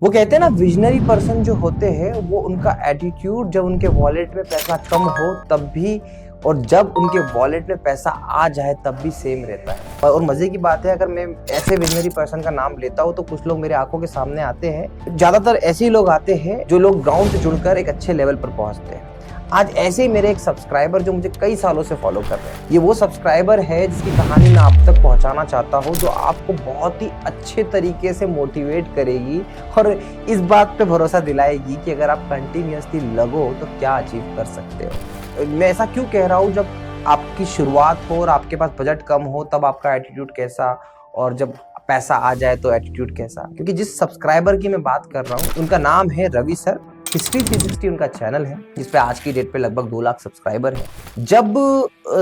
वो कहते हैं ना, विजनरी पर्सन जो होते हैं वो उनका एटीट्यूड जब उनके वॉलेट में पैसा कम हो तब भी, और जब उनके वॉलेट में पैसा आ जाए तब भी सेम रहता है। और मजे की बात है, अगर मैं ऐसे विजनरी पर्सन का नाम लेता हूँ तो कुछ लोग मेरे आंखों के सामने आते हैं। ज्यादातर ऐसे ही लोग आते हैं जो लोग ग्राउंड से जुड़कर एक अच्छे लेवल पर पहुंचते हैं। आज ऐसे ही मेरे एक सब्सक्राइबर जो मुझे कई सालों से फॉलो कर रहे हैं, ये वो सब्सक्राइबर है जिसकी कहानी मैं आप तक पहुंचाना चाहता हूं, जो आपको बहुत ही अच्छे तरीके से मोटिवेट करेगी और इस बात पे भरोसा दिलाएगी कि अगर आप कंटिन्यूअसली लगो तो क्या अचीव कर सकते हो। मैं ऐसा क्यों कह रहा हूँ, जब आपकी शुरुआत हो और आपके पास बजट कम हो तब आपका एटीट्यूड कैसा, और जब पैसा आ जाए तो एटीट्यूड कैसा। क्योंकि जिस सब्सक्राइबर की मैं बात कर रहा हूँ उनका नाम है रवि सर। हिस्ट्री 360 उनका चैनल है जिसपे आज की डेट पे लगभग 2 लाख सब्सक्राइबर हैं। जब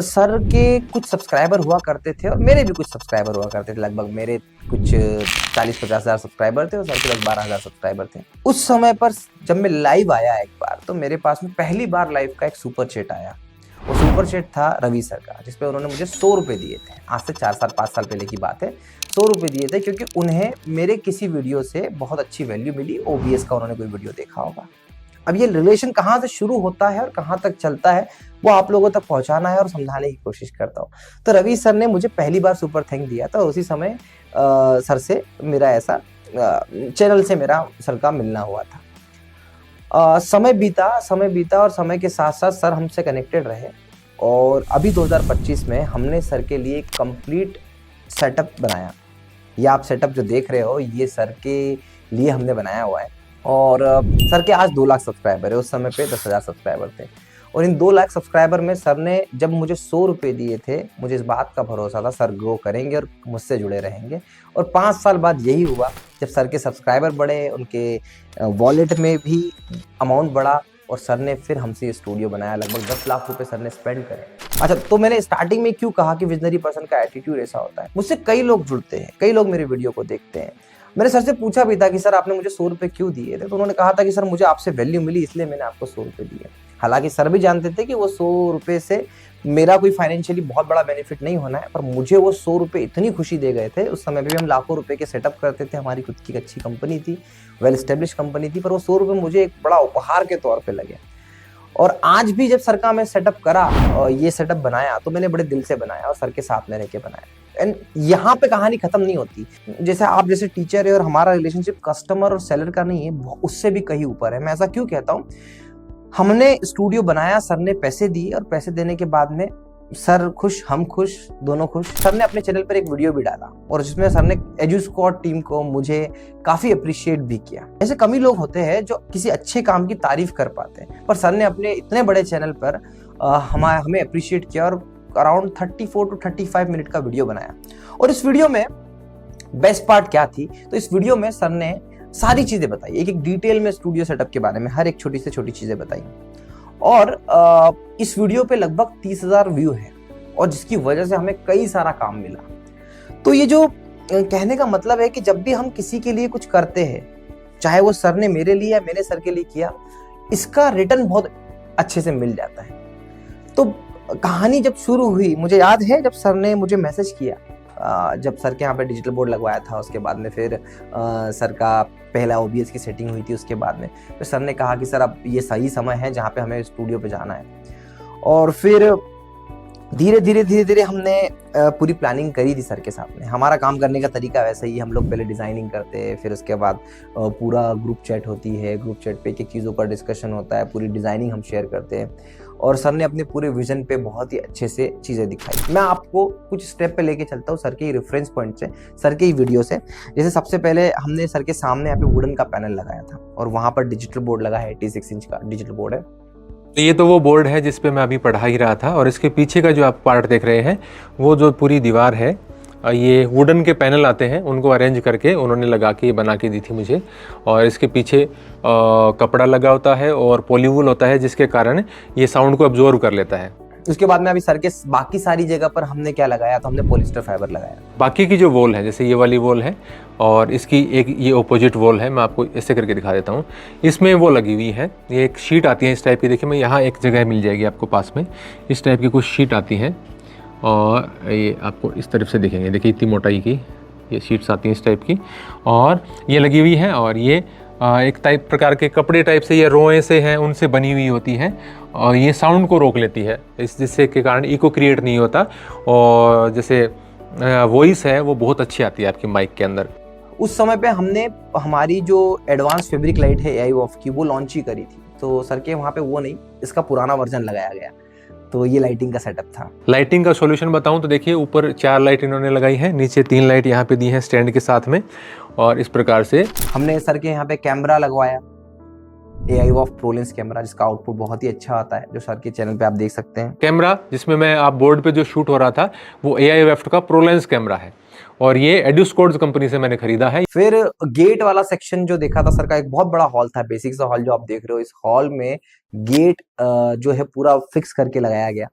सर के कुछ सब्सक्राइबर हुआ करते थे और मेरे भी कुछ सब्सक्राइबर हुआ करते थे, लगभग मेरे कुछ 40-50 हज़ार सब्सक्राइबर थे और सर के 12 हज़ार सब्सक्राइबर थे। उस समय पर जब मैं लाइव आया एक बार, तो मेरे पास में पहली बार लाइव का एक सुपर चैट आया। वो सुपर चैट था रवि सर का, जिसपे उन्होंने मुझे 100 रुपए दिए थे। आज से 4-5 साल पहले की बात है। 100 रुपए दिए थे क्योंकि उन्हें मेरे किसी वीडियो से बहुत अच्छी वैल्यू मिली। OBS का उन्होंने कोई वीडियो देखा होगा। अब ये रिलेशन कहाँ से शुरू होता है और कहाँ तक चलता है वो आप लोगों तक पहुंचाना है और समझाने की कोशिश करता हूँ। तो रवि सर ने मुझे पहली बार सुपर थैंक दिया था और उसी समय सर से मेरा ऐसा चैनल से मेरा सर का मिलना हुआ था। समय बीता और समय के साथ साथ सर हमसे कनेक्टेड रहे और अभी 2025 में हमने सर के लिए कंप्लीट सेटअप बनाया। ये आप सेटअप जो देख रहे हो ये सर के लिए हमने बनाया हुआ है। और सर के आज 2 लाख सब्सक्राइबर है, उस समय पे 10,000 सब्सक्राइबर थे। और इन 2 लाख सब्सक्राइबर में सर ने जब मुझे 100 रुपये दिए थे, मुझे इस बात का भरोसा था सर ग्रो करेंगे और मुझसे जुड़े रहेंगे। और 5 साल बाद यही हुआ, जब सर के सब्सक्राइबर बढ़े, उनके वॉलेट में भी अमाउंट बढ़ा और सर ने फिर हमसे ये स्टूडियो बनाया। लगभग 10 लाख रुपए सर ने स्पेंड करे। अच्छा, तो मैंने स्टार्टिंग में क्यों कहा कि विजनरी पर्सन का एटीट्यूड ऐसा होता है। मुझसे कई लोग जुड़ते हैं, कई लोग मेरे वीडियो को देखते हैं। मैंने सर से पूछा भी था कि सर आपने मुझे 100 रुपए क्यों दिए थे, तो उन्होंने कहा था कि सर मुझे आपसे वैल्यू मिली इसलिए मैंने आपको 100 रुपए दिए। हालांकि सर भी जानते थे कि वो 100 रुपए से मेरा कोई फाइनेंशियली बहुत बड़ा बेनिफिट नहीं होना है, पर मुझे वो 100 रुपए इतनी खुशी दे गए थे। उस समय पे भी हम लाखों रुपए के सेटअप करते थे, हमारी खुद की अच्छी कंपनी थी, वेल एस्टेब्लिश कंपनी थी, पर वो 100 रुपए मुझे एक बड़ा उपहार के तौर पर लगे। और आज भी जब सर का मैं सेटअप करा और ये सेटअप बनाया तो मैंने बड़े दिल से बनाया और सर के साथ में रह के बनाया। एंड यहाँ पे कहानी खत्म नहीं होती। जैसे आप जैसे टीचर है और हमारा रिलेशनशिप कस्टमर और सेलर का नहीं है, उससे भी कहीं ऊपर है। मैं ऐसा क्यों कहता हूँ, हमने स्टूडियो बनाया, सर ने पैसे दिए और पैसे देने के बाद में सर खुश, हम खुश, दोनों खुश। सर ने अपने चैनल पर एक वीडियो भी डाला और जिसमें सर ने एजू स्क्वाड टीम को मुझे काफी अप्रिशिएट भी किया। ऐसे कम ही लोग होते हैं जो किसी अच्छे काम की तारीफ कर पाते हैं, पर सर ने अपने इतने बड़े चैनल पर हमें अप्रिशिएट किया और अराउंड 34 to 35 मिनट का वीडियो बनाया। और इस वीडियो में बेस्ट पार्ट क्या थी, तो इस वीडियो में सर ने सारी चीजें बताई, एक एक डिटेल में स्टूडियो सेटअप के बारे में हर एक छोटी से छोटी चीजें बताई। और इस वीडियो पे लगभग 30,000 व्यू है और जिसकी वजह से हमें कई सारा काम मिला। तो ये जो कहने का मतलब है कि जब भी हम किसी के लिए कुछ करते हैं, चाहे वो सर ने मेरे लिए या मैंने सर के लिए किया, इसका रिटर्न बहुत अच्छे से मिल जाता है। तो कहानी जब शुरू हुई, मुझे याद है जब सर ने मुझे मैसेज किया, जब सर के यहाँ पे डिजिटल बोर्ड लगवाया था, उसके बाद में फिर सर का पहला OBS की सेटिंग हुई थी। उसके बाद में फिर सर ने कहा कि सर अब ये सही समय है जहाँ पे हमें स्टूडियो पे जाना है। और फिर धीरे धीरे हमने पूरी प्लानिंग करी थी सर के साथ में। हमारा काम करने का तरीका वैसा ही, हम लोग पहले डिजाइनिंग करते हैं, फिर उसके बाद पूरा ग्रुप चैट होती है, ग्रुप चैट पे एक चीज़ों का डिस्कशन होता है, पूरी डिजाइनिंग हम शेयर करते हैं। और सर ने अपने पूरे विजन पे बहुत ही अच्छे से चीज़ें दिखाई। मैं आपको कुछ स्टेप पे लेके चलता हूँ सर के रेफरेंस पॉइंट से, सर के ही वीडियो से। जैसे सबसे पहले हमने सर के सामने यहाँ पे वुडन का पैनल लगाया था और वहाँ पर डिजिटल बोर्ड लगा है, 86 इंच का डिजिटल बोर्ड है। ये तो वो बोर्ड है जिस पे मैं अभी पढ़ा ही रहा था। और इसके पीछे का जो आप पार्ट देख रहे हैं वो जो पूरी दीवार है, ये वुडन के पैनल आते हैं, उनको अरेंज करके उन्होंने लगा के बना के दी थी मुझे। और इसके पीछे कपड़ा लगा होता है और पॉलीवूल होता है, जिसके कारण ये साउंड को अब्जॉर्व कर लेता है। उसके बाद में अभी सर के बाकी सारी जगह पर हमने क्या लगाया, तो हमने पॉलिस्टर फाइबर लगाया। बाकी की जो वॉल है, जैसे ये वाली वॉल है और इसकी एक ये ऑपोजिट वॉल है, मैं आपको ऐसे करके दिखा देता हूँ। इसमें वो लगी हुई है, ये एक शीट आती है इस टाइप की। देखिए, मैं यहाँ एक जगह मिल जाएगी आपको पास में, इस टाइप की कुछ शीट आती हैं और ये आपको इस तरफ से दिखेंगे। देखिए इतनी मोटाई की ये शीट्स आती हैं इस टाइप की, और ये लगी हुई है। और ये एक टाइप प्रकार के कपड़े टाइप से या रोए से हैं, उनसे बनी हुई होती हैं और ये साउंड को रोक लेती है, जिससे के कारण इको क्रिएट नहीं होता और जैसे वॉइस है वो बहुत अच्छी आती है आपकी माइक के अंदर। उस समय पे हमने हमारी जो एडवांस फैब्रिक लाइट है AI वॉफ की वो लॉन्च ही करी थी, तो सर के वहाँ पे वो नहीं, इसका पुराना वर्जन लगाया गया, तो ये लाइटिंग का सेटअप था। लाइटिंग का सॉल्यूशन बताऊं तो देखिए, ऊपर 4 लाइट इन्होंने लगाई है, नीचे 3 लाइट यहाँ पे दी है स्टैंड के साथ में और इस प्रकार से हमने सर के यहाँ पे कैमरा लगवाया, AI वॉफ प्रोलेंस कैमरा, जिसका आउटपुट बहुत ही अच्छा आता है, जो सर के चैनल पे आप देख सकते हैं। कैमरा जिसमें मैं आप बोर्ड पे जो शूट हो रहा था वो AI वेफ्ट का प्रोलेंस कैमरा है और ये एड्यूस्कोड्स कंपनी से मैंने खरीदा है। फिर गेट वाला सेक्शन जो देखा था सर का, एक बहुत बड़ा हॉल था, बेसिक सा हॉल जो आप देख रहे हो, इस हॉल में गेट जो है पूरा फिक्स करके लगाया गया।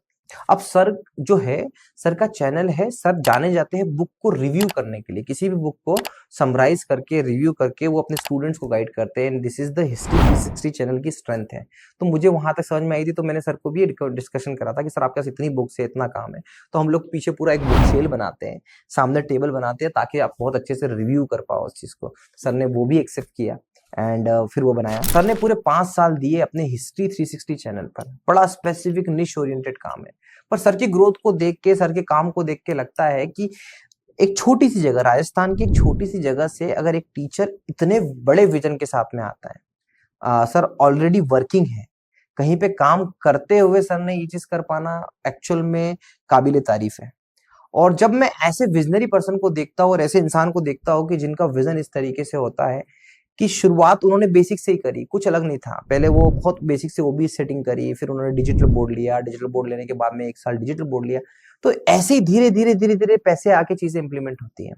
अब सर जो है, सर का चैनल है, सर जाने जाते हैं बुक को रिव्यू करने के लिए, किसी भी बुक को समराइज करके रिव्यू करके वो अपने स्टूडेंट्स को गाइड करते हैं। This is the history 360 channel की स्ट्रेंथ है। तो मुझे वहां तक समझ में आई थी, तो मैंने सर को भी डिस्कशन करा था कि सर आपके पास इतनी बुक्स है, इतना काम है, तो हम लोग पीछे पूरा एक बुक सेल बनाते हैं, सामने टेबल बनाते हैं, ताकि आप बहुत अच्छे से रिव्यू कर पाओ उस चीज को। सर ने वो भी एक्सेप्ट किया एंड फिर वो बनाया। सर ने पूरे 5 साल दिए अपने हिस्ट्री 360 चैनल पर। बड़ा स्पेसिफिक निश ओरिएंटेड काम है, पर सर की ग्रोथ को देख के, सर के काम को देख के लगता है कि एक छोटी सी जगह, राजस्थान की एक छोटी सी जगह से अगर एक टीचर इतने बड़े विजन के साथ में आता है, सर ऑलरेडी वर्किंग है, कहीं पे काम करते हुए सर ने ये चीज कर पाना एक्चुअल में काबिले तारीफ है। और जब मैं ऐसे विजनरी पर्सन को देखता हूँ और ऐसे इंसान को देखता हूँ कि जिनका विजन इस तरीके से होता है कि शुरुआत उन्होंने बेसिक से ही करी, कुछ अलग नहीं था, पहले वो बहुत बेसिक से OBS सेटिंग करी, फिर उन्होंने डिजिटल बोर्ड लिया, डिजिटल बोर्ड लेने के बाद में 1 साल डिजिटल बोर्ड लिया, तो ऐसे ही धीरे धीरे पैसे आके चीजें इंप्लीमेंट होती हैं।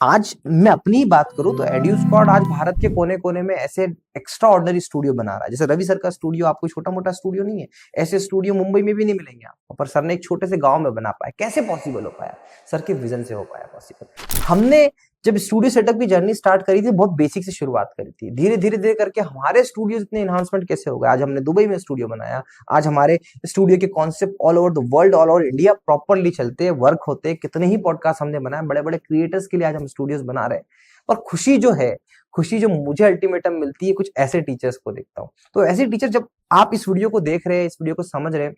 आज मैं अपनी बात करूं तो एड्यूस्कॉड आज भारत के कोने कोने में ऐसे एक्स्ट्रा ऑर्डिनरी स्टूडियो बना रहा है। जैसे रवि सर का स्टूडियो आपको छोटा मोटा स्टूडियो नहीं है, ऐसे स्टूडियो मुंबई में भी नहीं मिलेंगे आपको, पर सर ने एक छोटे से गांव में बना पाया। कैसे पॉसिबल हो पाया? सर के विजन से हो पाया पॉसिबल। हमने जब स्टूडियो सेटअप की जर्नी स्टार्ट करी थी, बहुत बेसिक से शुरुआत करी थी, धीरे धीरे करके हमारे स्टूडियो इतने एनहांसमेंट कैसे हो गए। आज हमने दुबई में स्टूडियो बनाया, आज हमारे स्टूडियो के concept all over the world, all over India properly चलते हैं, वर्क होते हैं। कितने ही पॉडकास्ट हमने बनाए, बड़े बड़े क्रिएटर्स के लिए आज हम स्टूडियोज बना रहे हैं। और खुशी जो है, खुशी जो मुझे अल्टीमेटम मिलती है कुछ ऐसे टीचर्स को देखता हूँ। तो ऐसे टीचर, जब आप इस वीडियो को देख रहे हैं, इस वीडियो को समझ रहे हैं,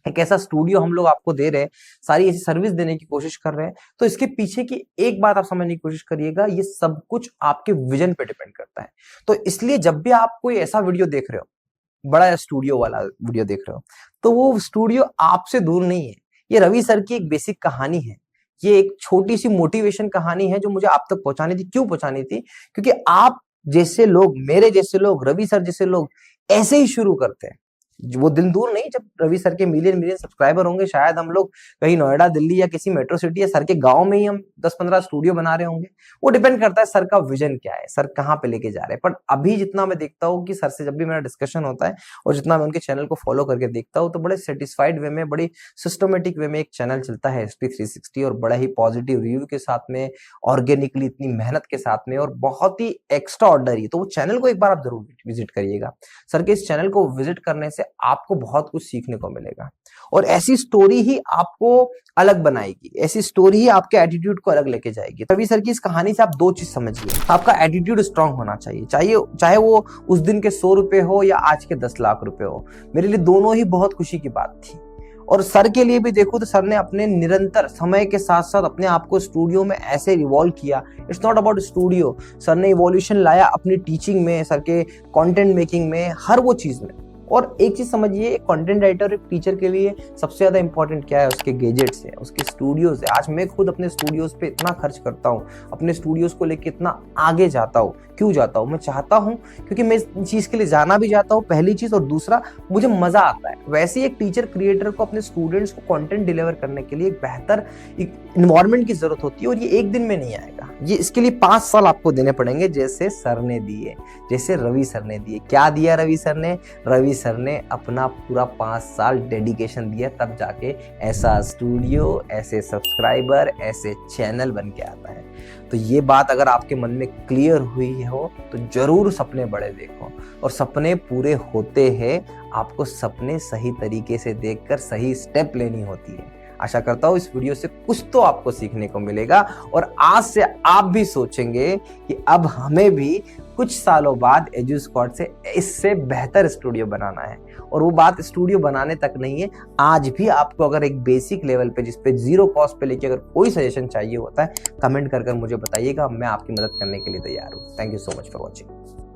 एक ऐसा स्टूडियो हम लोग आपको दे रहे हैं, सारी ऐसी सर्विस देने की कोशिश कर रहे हैं, तो इसके पीछे की एक बात आप समझने की कोशिश करिएगा, ये सब कुछ आपके विजन पे डिपेंड करता है। तो इसलिए जब भी आप कोई ऐसा वीडियो देख रहे हो, बड़ा स्टूडियो वाला वीडियो देख रहे हो, तो वो स्टूडियो आपसे दूर नहीं है। ये रवि सर की एक बेसिक कहानी है, ये एक छोटी सी मोटिवेशन कहानी है जो मुझे आप तक पहुंचानी थी। क्यों पहुंचानी थी? क्योंकि आप जैसे लोग, मेरे जैसे लोग, रवि सर जैसे लोग ऐसे ही शुरू करते हैं। वो दिन दूर नहीं जब रवि सर के मिलियन सब्सक्राइबर होंगे, शायद हम लोग कहीं नोएडा, दिल्ली या किसी मेट्रो सिटी या सर के गांव में ही हम 10-15 स्टूडियो बना रहे होंगे। वो डिपेंड करता है सर का विजन क्या है, सर कहाँ पे लेके जा रहे हैं। पर अभी जितना मैं देखता हूँ कि सर से जब भी मेरा डिस्कशन होता है और जितना मैं उनके चैनल को फॉलो करके देखता हूँ, तो बड़े सेटिस्फाइड वे में, बड़ी सिस्टमेटिक वे में एक चैनल चलता है हिस्ट्री 360, और बड़ा ही पॉजिटिव रिव्यू के साथ में, ऑर्गेनिकली इतनी मेहनत के साथ में, और बहुत ही एक्स्ट्रा ऑर्डनरी। तो वो चैनल को एक बार आप जरूर विजिट करिएगा। सर के इस चैनल को विजिट करने से आपको बहुत कुछ सीखने को मिलेगा, और ऐसी स्टोरी ही आपको अलग बनाएगी, ऐसी स्टोरी ही आपके एटीट्यूड को अलग लेके जाएगी। रवि सर की इस कहानी से आप 2 चीज समझिए। आपका एटीट्यूड स्ट्रांग होना चाहिए, चाहे वो उस दिन के 100 रुपए हो या आज के 10 लाख रुपए हो। मेरे लिए दोनों ही बहुत खुशी की बात थी। और सर के लिए भी देखो तो सर ने अपने निरंतर समय के साथ साथ अपने आप को स्टूडियो में ऐसे रिवॉल्व किया। It's not about studio, sir ने इवोल्यूशन लाया अपनी टीचिंग में, सर के कंटेंट मेकिंग में, हर वो चीज में। और एक चीज समझिए, कंटेंट राइटर, एक टीचर के लिए सबसे ज्यादा इंपॉर्टेंट क्या है? उसके गैजेट्स है, उसके स्टूडियोज है। आज मैं खुद अपने स्टूडियोज पे इतना खर्च करता हूँ, अपने स्टूडियोज को लेके इतना आगे जाता हूँ। क्यों जाता हूँ? मैं चाहता हूँ, क्योंकि मैं इस चीज के लिए जाना भी चाहता हूँ, पहली चीज, और दूसरा मुझे मजा आता है। वैसे ही एक टीचर क्रिएटर को अपने स्टूडेंट्स को कंटेंट डिलीवर करने के लिए एक बेहतर इन्वायरमेंट की जरूरत होती है, और ये एक दिन में नहीं आएगा। ये इसके लिए 5 साल आपको देने पड़ेंगे, जैसे सर ने दिए, जैसे रवि सर ने दिए। क्या दिया रवि सर ने? रवि सर ने अपना पूरा 5 साल डेडिकेशन दिया, तब जाके ऐसा स्टूडियो, ऐसे सब्सक्राइबर, ऐसे चैनल बन के आता है। तो ये बात अगर आपके मन में क्लियर हुई हो तो जरूर सपने बड़े देखो, और सपने पूरे होते हैं, आपको सपने सही तरीके से देखकर सही स्टेप लेनी होती है। आशा करता हूँ इस वीडियो से कुछ तो आपको सीखने को मिलेगा, और आज से आप भी सोचेंगे कि अब हमें भी कुछ सालों बाद एजू स्क्वाड से इससे बेहतर स्टूडियो बनाना है। और वो बात स्टूडियो बनाने तक नहीं है, आज भी आपको अगर एक बेसिक लेवल पे जिसपे जीरो कॉस्ट पे लेके अगर कोई सजेशन चाहिए होता है, कमेंट कर मुझे बताइएगा, मैं आपकी मदद करने के लिए तैयार हूँ। Thank you so much for watching.